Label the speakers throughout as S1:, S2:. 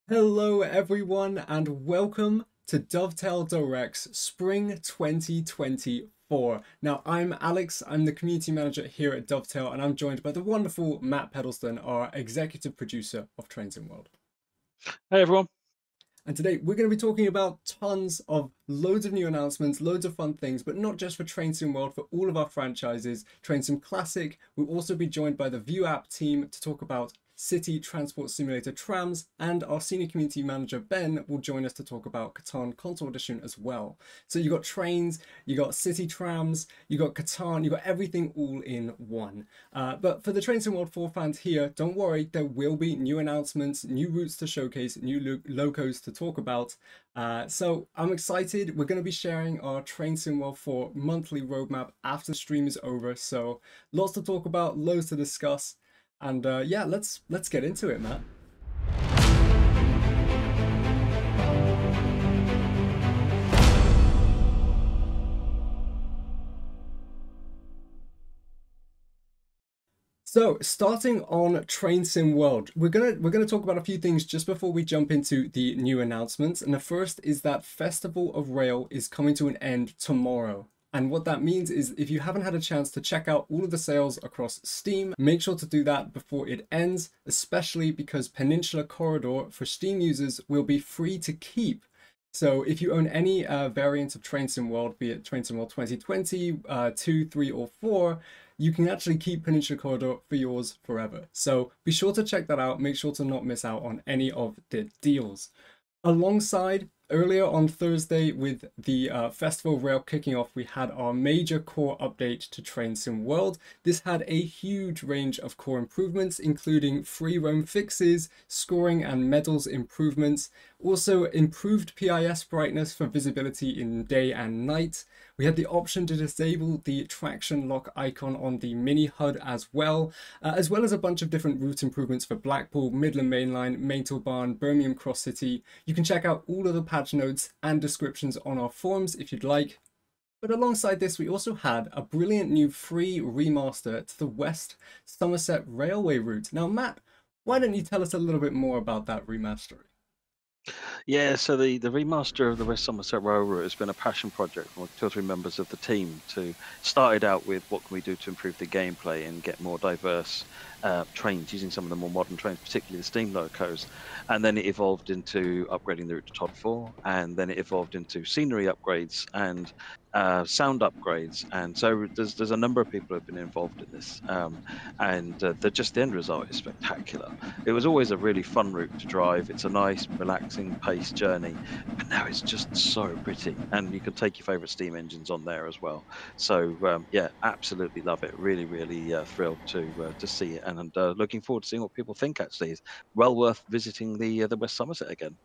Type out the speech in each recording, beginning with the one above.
S1: Hello everyone and welcome to Dovetail Direct's Spring 2024. Now I'm Alex, I'm the community manager here at Dovetail and I'm joined by the wonderful Matt Pedleston, our executive producer of Trains in World.
S2: Hey everyone.
S1: And today we're going to be talking about tons of loads of new announcements, loads of fun things, but not just for Train Sim World, for all of our franchises. Train Sim Classic, we'll also be joined by the View app team to talk about City Transport Simulator Trams, and our senior community manager Ben will join us to talk about Catan Console Edition as well. So you got trains, you got city trams, you got Catan, you got everything all in one. But for the Train Sim World 4 fans here, don't worry, there will be new announcements, new routes to showcase, new locos to talk about. So I'm excited. We're going to be sharing our Train Sim World 4 monthly roadmap after the stream is over. So lots to talk about, loads to discuss. And yeah, let's get into it, Matt. So starting on Train Sim World, we're gonna talk about a few things just before we jump into the new announcements. And the first is that Festival of Rail is coming to an end tomorrow. And what that means is if you haven't had a chance to check out all of the sales across Steam, make sure to do that before it ends, especially because Peninsula Corridor for Steam users will be free to keep. So if you own any variant of Train Sim World, be it Train Sim World 2020, 2, 3, or 4, you can actually keep Peninsula Corridor for yours forever. So be sure to check that out. Make sure to not miss out on any of the deals. Alongside, earlier on Thursday with the Festival of Rail kicking off, we had our major core update to Train Sim World. This had a huge range of core improvements, including free roam fixes, scoring and medals improvements, also improved PIS brightness for visibility in day and night. We had the option to disable the traction lock icon on the mini HUD as well as a bunch of different route improvements for Blackpool, Midland Main Line, Mayntelbarn, Birmingham Cross City. You can check out all of the patch notes and descriptions on our forums if you'd like. But alongside this, we also had a brilliant new free remaster to the West Somerset Railway route. Now, Matt, why don't you tell us a little bit more about that remaster?
S2: Yeah, so the remaster of the West Somerset Railroad has been a passion project for two or three members of the team. To started out with what can we do to improve the gameplay and get more diverse trains using some of the more modern trains, particularly the steam locos, and then it evolved into upgrading the route to Todd 4, and then it evolved into scenery upgrades and sound upgrades, and so there's a number of people who have been involved in this, and the end result is spectacular. It was always a really fun route to drive. It's a nice, relaxing paced journey, but now it's just so pretty, and you can take your favorite steam engines on there as well. So yeah, absolutely love it. Really, really thrilled to see it, and looking forward to seeing what people think. Actually, it's well worth visiting the West Somerset again.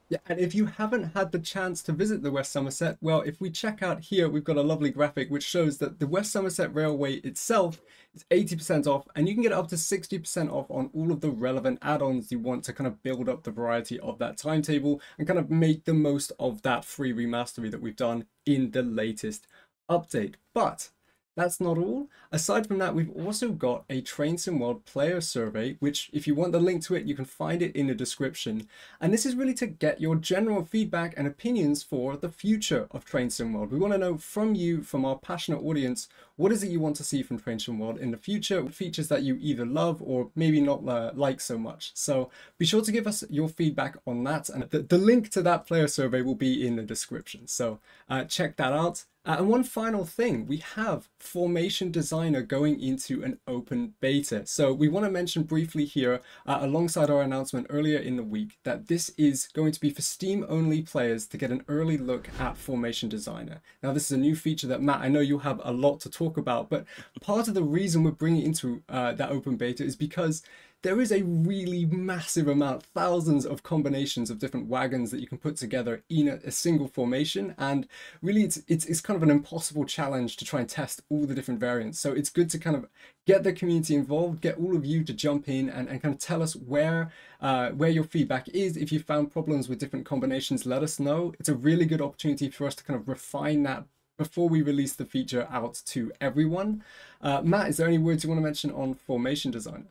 S1: Yeah, and if you haven't had the chance to visit the West Somerset, well, if we check out here, we've got a lovely graphic which shows that the West Somerset Railway itself is 80% off, and you can get up to 60% off on all of the relevant add-ons you want to kind of build up the variety of that timetable and kind of make the most of that free remastery that we've done in the latest update. But that's not all. Aside from that, we've also got a Train Sim World player survey, which if you want the link to it, you can find it in the description. And this is really to get your general feedback and opinions for the future of Train Sim World. We want to know from you, from our passionate audience, what is it you want to see from Train Sim World in the future, features that you either love or maybe not like so much. So be sure to give us your feedback on that. And the link to that player survey will be in the description. So check that out. And one final thing, we have Formation Designer going into an open beta. So we want to mention briefly here, alongside our announcement earlier in the week, that this is going to be for Steam-only players to get an early look at Formation Designer. Now, this is a new feature that, Matt, I know you'll have a lot to talk about, but part of the reason we're bringing it into that open beta is because there is a really massive amount, thousands of combinations of different wagons that you can put together in a single formation, and really it's kind of an impossible challenge to try and test all the different variants. So it's good to kind of get the community involved, get all of you to jump in and kind of tell us where your feedback is. If you found problems with different combinations, let us know. It's a really good opportunity for us to kind of refine that before we release the feature out to everyone. Matt, is there any words you want to mention on Formation Designer?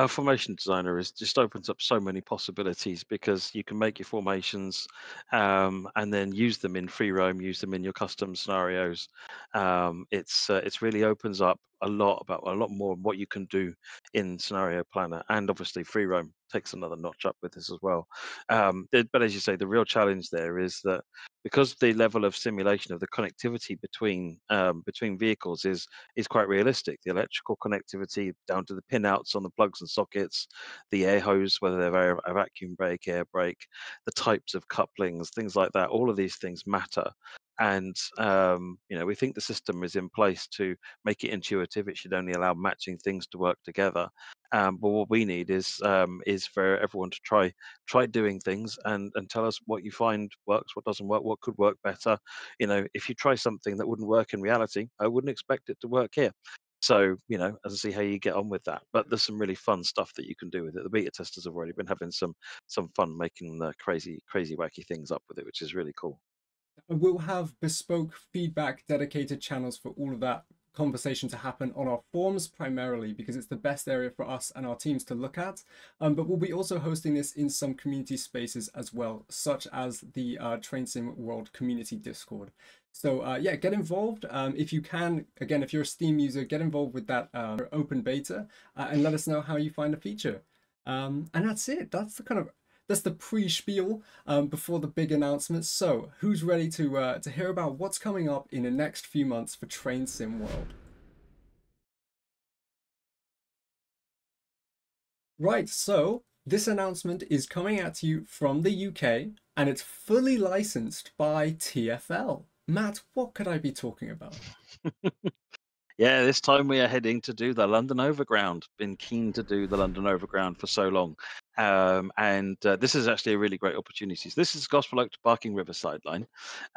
S2: Formation designer is just opens up so many possibilities because you can make your formations, and then use them in free roam, use them in your custom scenarios. It's really opens up a lot more of what you can do in scenario planner, and obviously free roam takes another notch up with this as well. But as you say, the real challenge there is that because the level of simulation of the connectivity between vehicles is quite realistic. The electrical connectivity down to the pinouts on the plugs and sockets, the air hose, whether they're a vacuum brake, air brake, the types of couplings, things like that. All of these things matter. And we think the system is in place to make it intuitive. It should only allow matching things to work together. But what we need is for everyone to try doing things and tell us what you find works, what doesn't work, what could work better. If you try something that wouldn't work in reality, I wouldn't expect it to work here. So, as I see how you get on with that. But there's some really fun stuff that you can do with it. The beta testers have already been having some fun making the crazy wacky things up with it, which is really cool.
S1: We'll have bespoke feedback dedicated channels for all of that conversation to happen on our forums primarily because it's the best area for us and our teams to look at. But we'll be also hosting this in some community spaces as well, such as the Train Sim World community Discord. So yeah, get involved if you can. Again, if you're a Steam user, get involved with that open beta and let us know how you find the feature. And that's it. That's the pre-spiel before the big announcements. So, who's ready to hear about what's coming up in the next few months for Train Sim World? Right, so this announcement is coming at you from the UK and it's fully licensed by TFL. Matt, what could I be talking about?
S2: Yeah, this time we are heading to do the London Overground. Been keen to do the London Overground for so long. And this is actually a really great opportunity. So this is Gospel Oak to Barking Riverside line.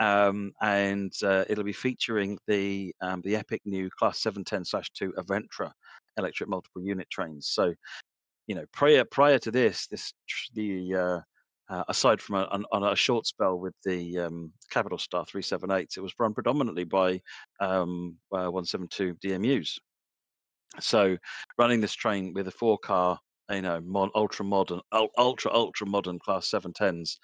S2: And it'll be featuring the epic new Class 710/2 Aventra electric multiple unit trains. So prior to aside from on a short spell with the Capital Star 378s, it was run predominantly by 172 DMUs. So running this train with a four-car, ultra modern, ultra modern Class 710s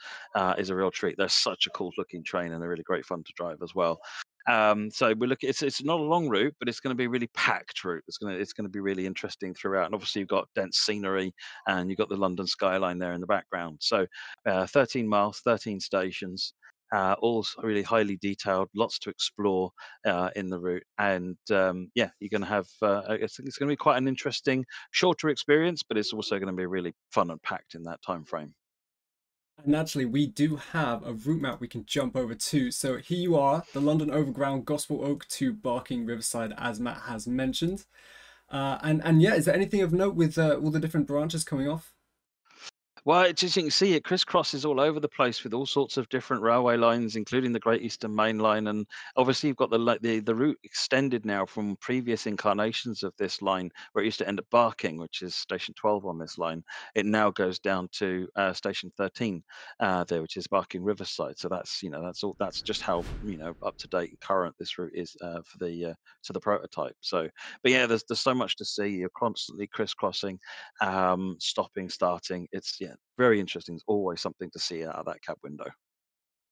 S2: is a real treat. They're such a cool looking train, and they're really great fun to drive as well. So we're looking. It's not a long route, but it's going to be a really packed route. It's going to be really interesting throughout. And obviously you've got dense scenery, and you've got the London skyline there in the background. So 13 miles, 13 stations. All really highly detailed, lots to explore in the route, and yeah, you're going to have. It's going to be quite an interesting, shorter experience, but it's also going to be really fun and packed in that time frame.
S1: And naturally, we do have a route map we can jump over to. So here you are, the London Overground, Gospel Oak to Barking Riverside, as Matt has mentioned. And yeah, is there anything of note with all the different branches coming off?
S2: Well, it's as you can see, it crisscrosses all over the place with all sorts of different railway lines, including the Great Eastern Main Line, and obviously you've got the route extended now from previous incarnations of this line, where it used to end at Barking, which is station 12 on this line. It now goes down to station 13 there, which is Barking Riverside. So that's just how up to date and current this route is for the to the prototype. So, but yeah, there's so much to see. You're constantly crisscrossing, stopping, starting. It's very interesting. There's always something to see out of that cab window.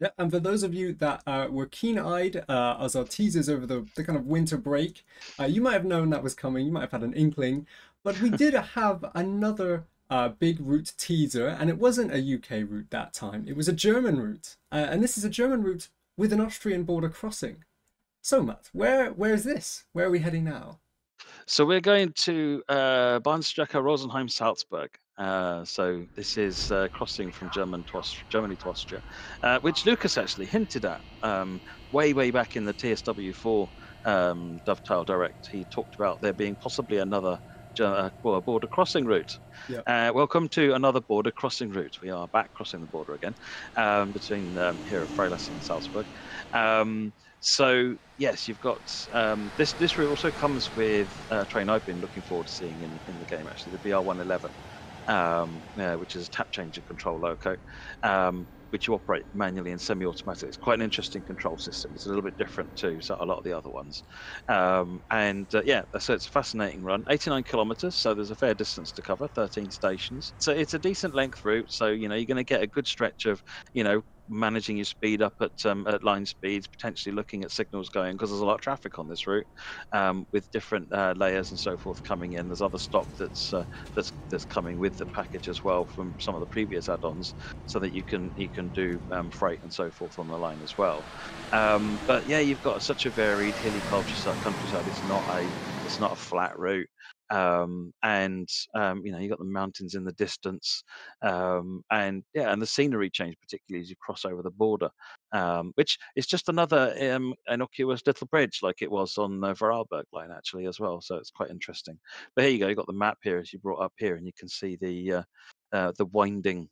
S1: Yeah, and for those of you that were keen-eyed as our teasers over the kind of winter break, you might have known that was coming. You might have had an inkling, but we did have another big route teaser, and it wasn't a UK route that time. It was a German route, and this is a German route with an Austrian border crossing. So, Matt, where is this? Where are we heading now?
S2: So we're going to Bahnstrecke Rosenheim Salzburg. So this is crossing from Germany to Austria, which Lucas actually hinted at way back in the TSW4 Dovetail Direct. He talked about there being possibly another border crossing route.
S1: Yeah.
S2: Welcome to another border crossing route. We are back crossing the border again between here at Freilassing and Salzburg. So yes, you've got this route also comes with a train I've been looking forward to seeing in the game, actually, the BR111. which is a tap change and control loco, which you operate manually and semi-automatic. It's quite an interesting control system. It's a little bit different to a lot of the other ones. Yeah, so it's a fascinating run. 89 kilometers, so there's a fair distance to cover, 13 stations. So it's a decent length route. So, you're going to get a good stretch of, managing your speed up at line speeds, potentially looking at signals going, because there's a lot of traffic on this route, with different layers and so forth coming in. There's other stock that's coming with the package as well from some of the previous add-ons, so that you can do freight and so forth on the line as well. But yeah, you've got such a varied hilly countryside. It's not a flat route. You've got the mountains in the distance, and yeah, and the scenery change, particularly as you cross over the border, which is just another innocuous little bridge, like it was on the Vorarlberg line actually as well. So it's quite interesting. But here you go, you've got the map here as you brought up here, and you can see the winding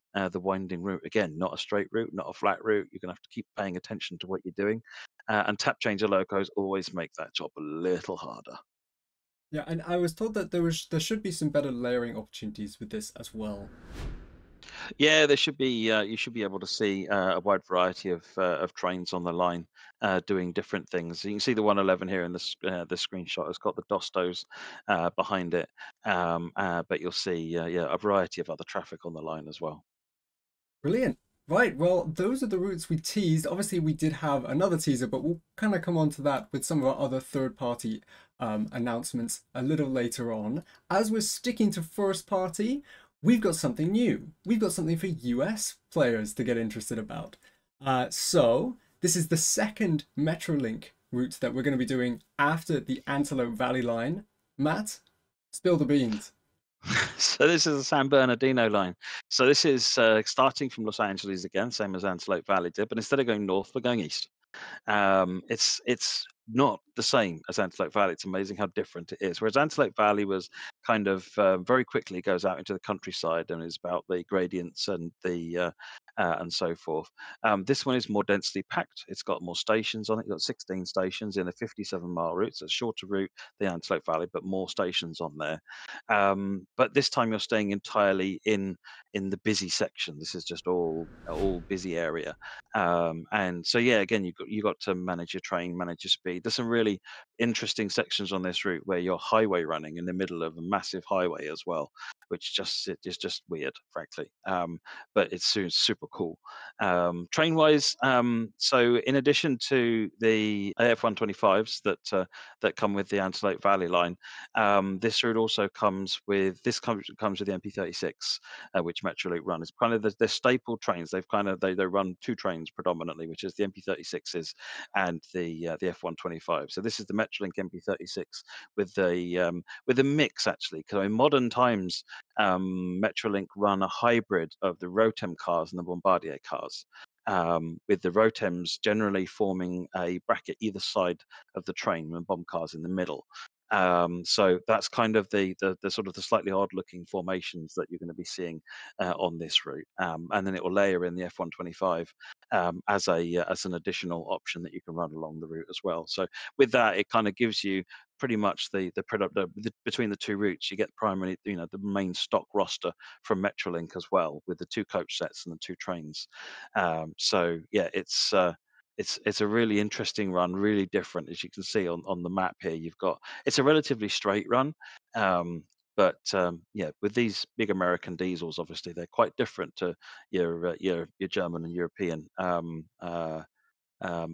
S2: route again. Not a straight route, not a flat route. You're gonna have to keep paying attention to what you're doing, and tap changer locos always make that job a little harder.
S1: Yeah, and I was told that there should be some better layering opportunities with this as well.
S2: Yeah, there should be. You should be able to see a wide variety of trains on the line doing different things. You can see the 111 here in the screenshot. It's got the Dostos behind it, but you'll see yeah, a variety of other traffic on the line as well.
S1: Brilliant. Right, well, those are the routes we teased. Obviously, we did have another teaser, but we'll kind of come on to that with some of our other third-party announcements a little later on. As we're sticking to first-party, we've got something new. We've got something for US players to get interested about. So this is the second Metrolink route that we're going to be doing after the Antelope Valley line. Matt, spill the beans.
S2: So this is the San Bernardino line. So this is starting from Los Angeles again, same as Antelope Valley did, but instead of going north, we're going east. It's not the same as Antelope Valley. It's amazing how different it is. Whereas Antelope Valley was kind of very quickly goes out into the countryside and is about the gradients and so forth. This one is more densely packed. It's got more stations on it. It's got 16 stations in a 57-mile route. So it's a shorter route, the Antelope Valley, but more stations on there. But this time you're staying entirely in the busy section. This is just all busy area. And so yeah, again, you got to manage your train, manage your speed. There's some really interesting sections on this route where you're highway running in the middle of a massive highway as well, which it is just weird, frankly. But it's super cool. Train wise, so in addition to the AF125s that come with the Antelope Valley line, this route also comes with the MP36, which Metrolink run. It's kind of the staple trains. They run two trains predominantly, which is the MP36s and the F125. So this is the Metrolink MP36 with a mix actually, because in modern times Metrolink run a hybrid of the Rotem cars and the Bombardier cars. With the Rotems generally forming a bracket either side of the train and bomb cars in the middle. So that's kind of the sort of the slightly odd looking formations that you're going to be seeing on this route, and then it will layer in the F125 as an additional option that you can run along the route as well. So with that, it kind of gives you pretty much between the two routes. You get primarily the main stock roster from Metrolink as well, with the two coach sets and the two trains. So yeah, it's a really interesting run, really different. As you can see on the map here, it's a relatively straight run. Yeah, with these big American diesels, obviously they're quite different to your German and European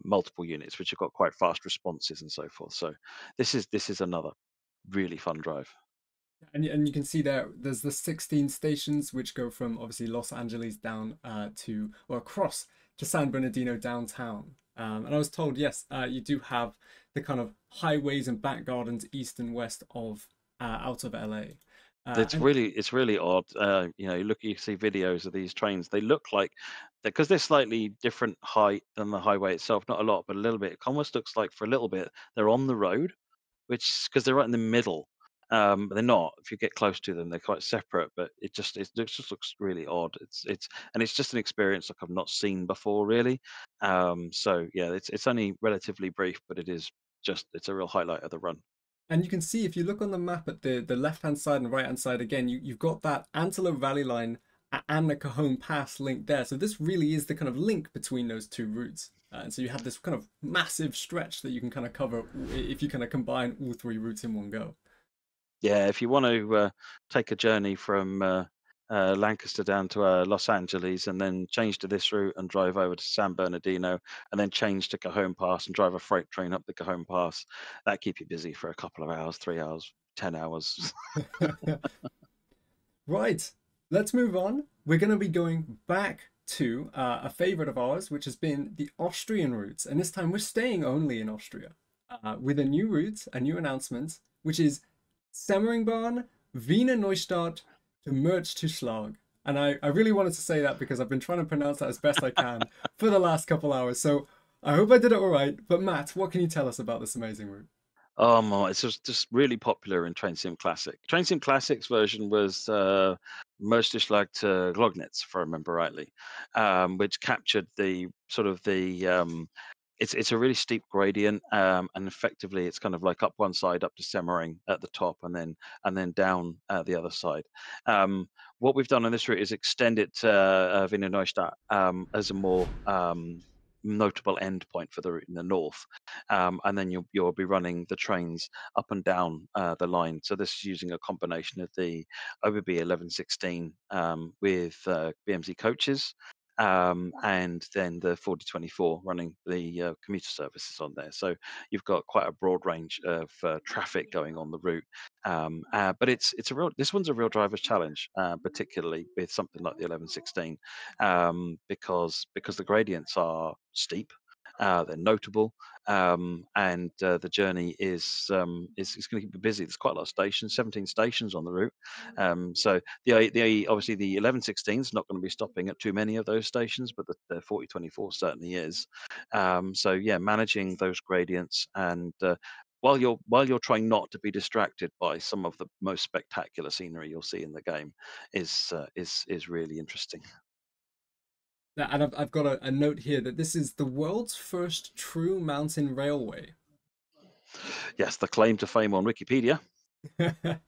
S2: multiple units, which have got quite fast responses and so forth. So this is another really fun drive.
S1: And you can see there's the 16 stations which go from obviously Los Angeles down to or across to San Bernardino downtown. And I was told, yes, you do have the kind of highways and back gardens east and west of out of LA. And
S2: It's really odd. You see videos of these trains. They look like because they're slightly different height than the highway itself. Not a lot, but a little bit. It almost looks like for a little bit they're on the road, which because they're right in the middle. They're not. If you get close to them, they're quite separate. But it just looks really odd. It's just an experience like I've not seen before, really. So yeah, it's only relatively brief, but it's a real highlight of the run.
S1: And you can see if you look on the map at the left-hand side and right-hand side again, you've got that Antelope Valley line and the Cajon Pass link there. So this really is the kind of link between those two routes. And so you have this kind of massive stretch that you can kind of cover if you kind of combine all three routes in one go.
S2: Yeah, if you want to take a journey from Lancaster down to Los Angeles and then change to this route and drive over to San Bernardino and then change to Cajon Pass and drive a freight train up the Cajon Pass, that keep you busy for a couple of hours, 3 hours, 10 hours.
S1: Right, let's move on. We're going to be going back to a favorite of ours, which has been the Austrian routes. And this time we're staying only in Austria with a new route, a new announcement, which is Semmeringbahn, Wiener Neustadt to Mürzzuschlag. And I really wanted to say that because I've been trying to pronounce that as best I can for the last couple hours. So I hope I did it all right. But Matt, what can you tell us about this amazing route?
S2: Oh my, it's just really popular in Train Sim Classic. Train Sim Classic's version was Mürzzuschlag to Glognitz, if I remember rightly, which captured the sort of it's a really steep gradient, and effectively it's kind of like up one side up to Semmering at the top, and then down the other side. What we've done on this route is extend it to Wiener Neustadt as a more notable end point for the route in the north, and then you'll be running the trains up and down the line. So this is using a combination of the OBB 1116 with BMZ coaches, and then the 4024 running the commuter services on there. So you've got quite a broad range of traffic going on the route. But it's a real this one's a real driver's challenge, particularly with something like the 1116, because the gradients are steep. They're notable, and the journey is going to keep you busy. There's quite a lot of stations, 17 stations on the route. So the obviously the 1116 is not going to be stopping at too many of those stations, but the 4024 certainly is. So yeah, managing those gradients and while you're trying not to be distracted by some of the most spectacular scenery you'll see in the game is really interesting.
S1: And I've got a note here that this is the world's first true mountain railway.
S2: Yes, the claim to fame on Wikipedia.
S1: But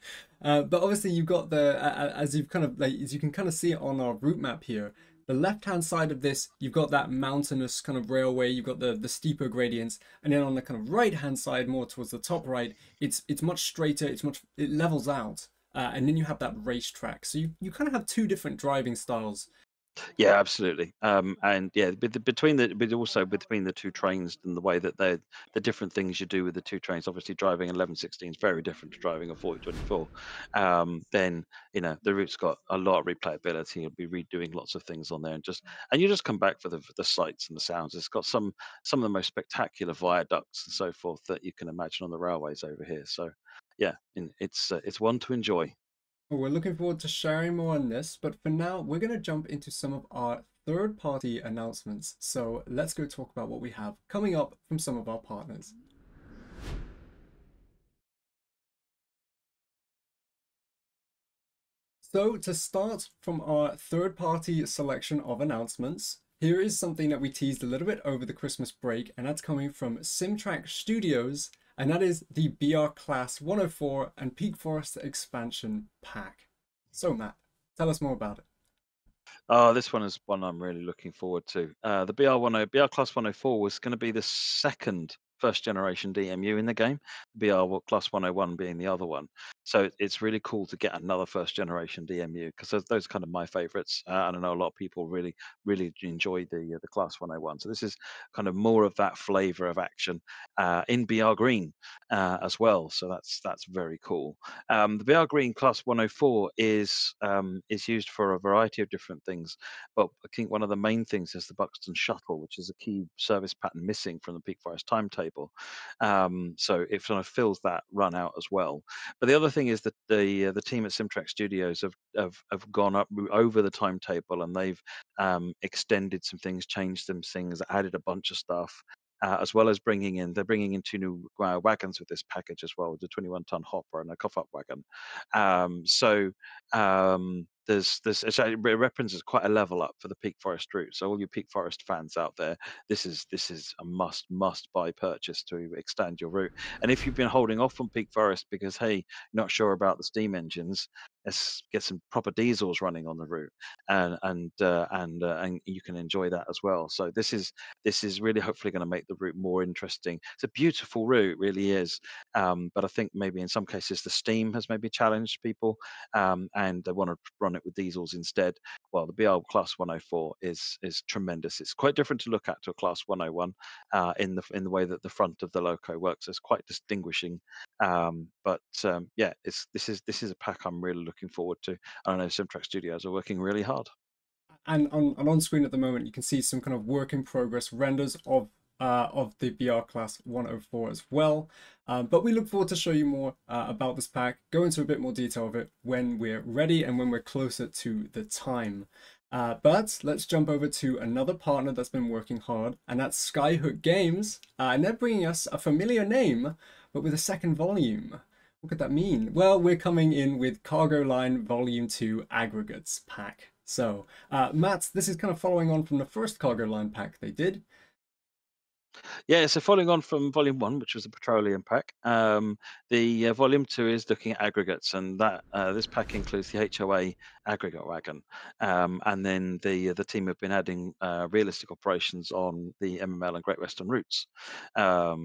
S1: obviously you've got as you've kind of like as you can kind of see it on our route map here, the left hand side of this you've got that mountainous kind of railway, you've got the steeper gradients, and then on the kind of right hand side more towards the top right it's much straighter, it levels out, and then you have that racetrack, so you kind of have two different driving styles.
S2: Yeah, absolutely. And yeah, between the two trains and the way that the different things you do with the two trains. Obviously, driving 1116 is very different to driving a 4024. Then the route's got a lot of replayability. You'll be redoing lots of things on there, and you just come back for the sights and the sounds. It's got some of the most spectacular viaducts and so forth that you can imagine on the railways over here. So yeah, it's one to enjoy.
S1: Well, we're looking forward to sharing more on this, but for now, we're going to jump into some of our third-party announcements. So let's go talk about what we have coming up from some of our partners. So to start from our third-party selection of announcements, here is something that we teased a little bit over the Christmas break, and that's coming from SimTrack Studios, and that is the BR Class 104 and Peak Forest expansion pack. So Matt, tell us more about it.
S2: Oh, this one is one I'm really looking forward to. The BR Class 104 was going to be the second first generation DMU in the game, BR Class 101 being the other one. So it's really cool to get another first generation DMU because those are kind of my favorites. And I know a lot of people really enjoy the Class 101. So this is kind of more of that flavor of action in BR Green as well. So that's very cool. The BR Green Class 104 is used for a variety of different things, but I think one of the main things is the Buxton Shuttle, which is a key service pattern missing from the Peak Forest timetable. So it kind of fills that run out as well. But the other thing is that the team at Simtrack Studios have gone up over the timetable and they've extended some things, changed some things, added a bunch of stuff. As well as they're bringing in two new wagons with this package as well, the 21-ton hopper and a cough-up wagon. So it represents quite a level up for the Peak Forest route. So all you Peak Forest fans out there, this is a must buy purchase to extend your route. And if you've been holding off on Peak Forest because hey, you're not sure about the steam engines, let's get some proper diesels running on the route, and you can enjoy that as well. So this is really hopefully going to make the route more interesting. It's a beautiful route, really is. But I think maybe in some cases the steam has maybe challenged people, and they want to run it with diesels instead. Well, the BR Class 104 is tremendous. It's quite different to look at to a Class 101 in the way that the front of the loco works. It's quite distinguishing. Yeah, this is a pack I'm really looking forward to. I know Simtrack Studios are working really hard.
S1: And on screen at the moment, you can see some kind of work in progress renders of the BR Class 104 as well. But we look forward to show you more about this pack, go into a bit more detail of it when we're ready and when we're closer to the time. But let's jump over to another partner that's been working hard, and that's Skyhook Games. And they're bringing us a familiar name, but with a second volume. What could that mean? Well, we're coming in with Cargo Line Volume 2 Aggregates pack. So, Matt, this is kind of following on from the first Cargo Line pack they did.
S2: Yeah, so following on from Volume 1, which was the petroleum pack, the Volume 2 is looking at aggregates, and that this pack includes the HOA aggregate wagon, and then the team have been adding realistic operations on the MML and Great Western routes.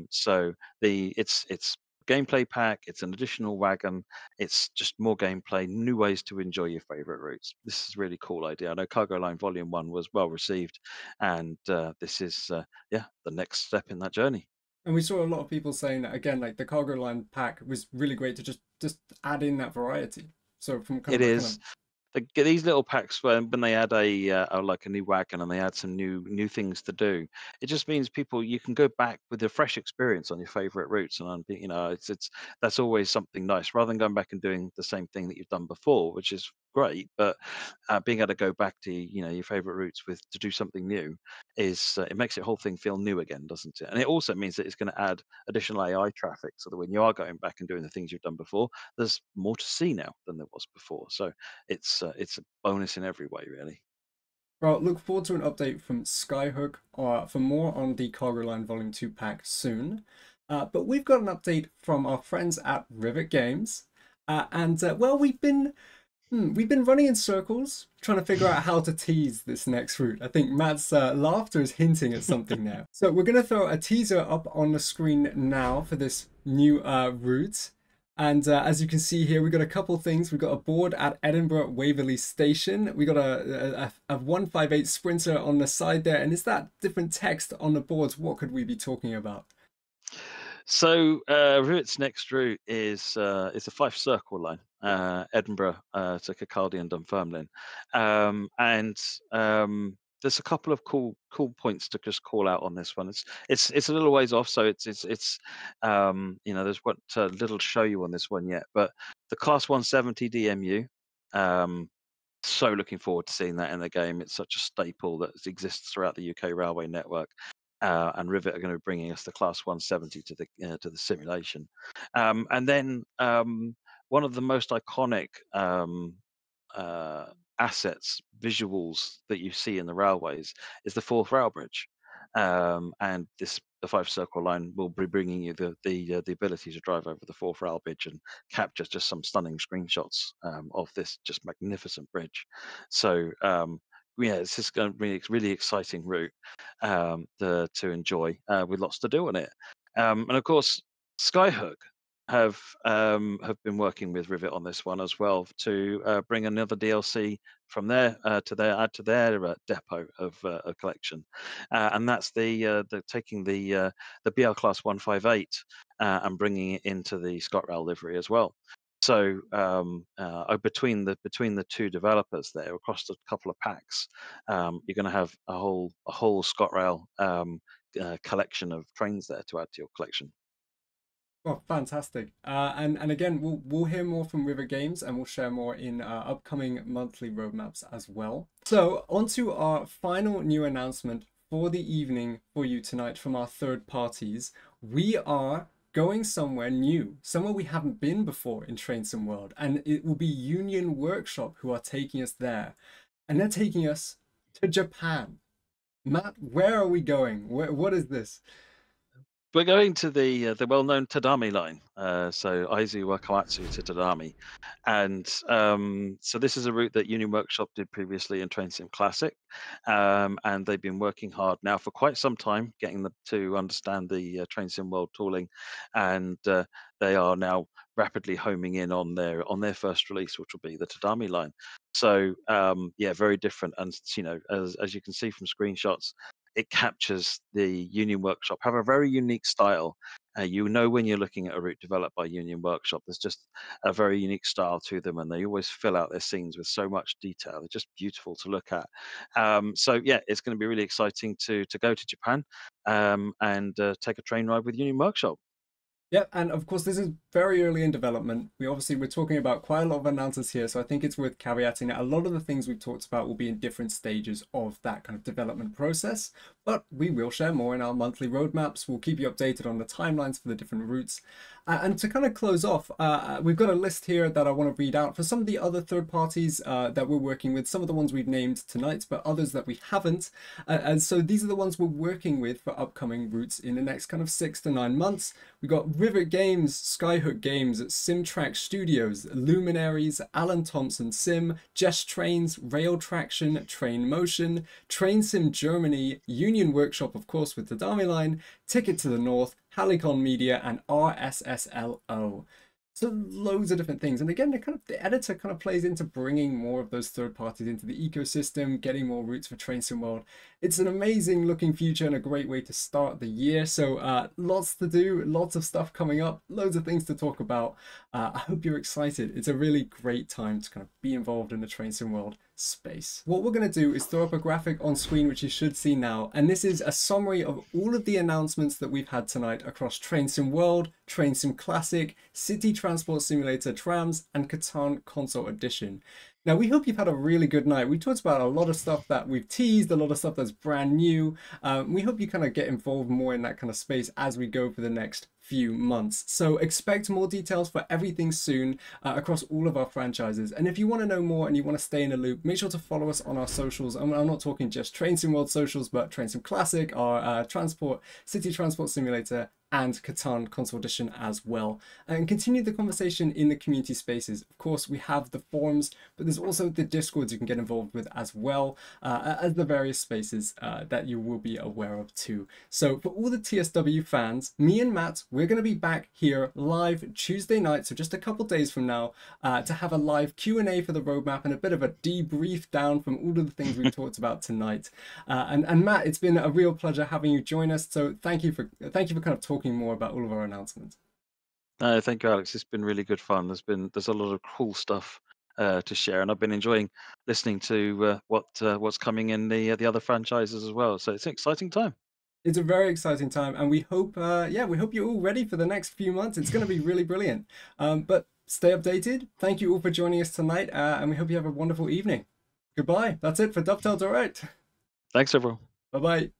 S2: So it's gameplay pack, it's an additional wagon, it's just more gameplay, new ways to enjoy your favorite routes. This is a really cool idea. I know Cargo Line Volume 1 was well received, and this is yeah, the next step in that journey.
S1: And we saw a lot of people saying that again, like the Cargo Line pack was really great to just add in that variety. So from kind
S2: It
S1: of a kind of
S2: is. These little packs when they add like a new wagon and they add some new things to do, it just means people you can go back with a fresh experience on your favorite routes, and you know it's that's always something nice rather than going back and doing the same thing that you've done before, which is great. But being able to go back to your favorite routes with to do something new is it makes the whole thing feel new again, doesn't it? And it also means that it's going to add additional AI traffic, so that when you are going back and doing the things you've done before, there's more to see now than there was before. So it's a bonus in every way, really.
S1: well, look forward to an update from Skyhook for more on the Cargo Line Volume 2 pack soon. But we've got an update from our friends at Rivet Games. Well, we've been running in circles trying to figure out how to tease this next route. I think Matt's laughter is hinting at something now. So we're going to throw a teaser up on the screen now for this new route. And as you can see here, we've got a couple things. We've got a board at Edinburgh Waverley Station. We got a 158 Sprinter on the side there. And is that different text on the boards? What could we be talking about?
S2: So Rivet's next route is a Fife Circle line, Edinburgh to Kirkcaldy and Dunfermline, and there's a couple of cool points to just call out on this one. It's a little ways off, so there's what little to show you on this one yet, but the Class 170 DMU. So looking forward to seeing that in the game. It's such a staple that exists throughout the UK railway network. And Rivet are going to be bringing us the Class 170 to the simulation, and then one of the most iconic assets, visuals that you see in the railways is the fourth rail bridge, and the Fife Circle line will be bringing you the ability to drive over the fourth rail bridge and capture just some stunning screenshots of this just magnificent bridge. So yeah, it's just going to be a really exciting route to enjoy with lots to do on it. And of course, Skyhook have been working with Rivet on this one as well to bring another DLC from there to their depot of collection, and that's the taking the BL Class 158 and bringing it into the Scotrail livery as well. So between the two developers there across a couple of packs, you're going to have a whole Scotrail collection of trains there to add to your collection.
S1: Oh, fantastic. And again, we'll hear more from River Games and we'll share more in upcoming monthly roadmaps as well. So on to our final new announcement for the evening for you tonight from our third parties. We are going somewhere new, somewhere we haven't been before in Train Sim World, and it will be Union Workshop who are taking us there, and they're taking us to Japan. Matt, where are we going? What is this?
S2: We're going to the well-known Tadami line, so AizuWakamatsu to Tadami, and so this is a route that Union Workshop did previously in Train Sim Classic, and they've been working hard now for quite some time, getting them to understand the Train Sim World tooling, and they are now rapidly homing in on their first release, which will be the Tadami line. So yeah, very different, and as you can see from screenshots, it captures the Union Workshop, have a very unique style. You know when you're looking at a route developed by Union Workshop, there's just a very unique style to them, and they always fill out their scenes with so much detail. They're just beautiful to look at. So yeah, it's going to be really exciting to go to Japan and take a train ride with Union Workshop.
S1: Yep, and of course this is very early in development. We're talking about quite a lot of announcements here, so I think it's worth caveating that a lot of the things we've talked about will be in different stages of that kind of development process, but we will share more in our monthly roadmaps. We'll keep you updated on the timelines for the different routes. And to kind of close off, we've got a list here that I want to read out for some of the other third parties that we're working with, some of the ones we've named tonight, but others that we haven't. And so these are the ones we're working with for upcoming routes in the next kind of 6 to 9 months. We've got Rivet Games, Skyhook Games, Simtrack Studios, Luminaries, Alan Thompson Sim, Jess Trains, Rail Traction, Train Motion, Train Sim Germany, Union Workshop, of course, with the Tadami line, Ticket to the North, Halicon Media, and RSSLO. So loads of different things. And again, the editor kind of plays into bringing more of those third parties into the ecosystem, getting more routes for Train Sim World. It's an amazing looking future and a great way to start the year. So lots to do, lots of stuff coming up, loads of things to talk about. I hope you're excited. It's a really great time to kind of be involved in the Train Sim World space. What we're going to do is throw up a graphic on screen, which you should see now, and this is a summary of all of the announcements that we've had tonight across Train Sim World, Train Sim Classic, City Transport Simulator Trams, and Catan Console Edition. Now, we hope you've had a really good night. We talked about a lot of stuff that we've teased, a lot of stuff that's brand new. We hope you kind of get involved more in that kind of space as we go for the next few months. So expect more details for everything soon across all of our franchises. And if you want to know more and you want to stay in the loop, make sure to follow us on our socials. I'm not talking just Train Sim World socials, but Train Sim Classic, our City Transport Simulator, and Catan Console Edition as well, and continue the conversation in the community spaces. Of course, we have the forums, but there's also the discords you can get involved with as well, as the various spaces that you will be aware of too. So for all the TSW fans, me and Matt, we're going to be back here live Tuesday night, so just a couple days from now, to have a live Q&A for the roadmap and a bit of a debrief down from all of the things we've talked about tonight. And Matt, it's been a real pleasure having you join us. So thank you for kind of talking more about all of our announcements.
S2: Thank you, Alex. It's been really good fun. There's a lot of cool stuff to share, and I've been enjoying listening to what's coming in the other franchises as well. So it's an exciting time.
S1: It's a very exciting time, and we hope we hope you're all ready for the next few months. It's going to be really brilliant. But stay updated. Thank you all for joining us tonight, and we hope you have a wonderful evening. Goodbye. That's it for Dovetail Direct.
S2: Thanks, everyone.
S1: Bye bye.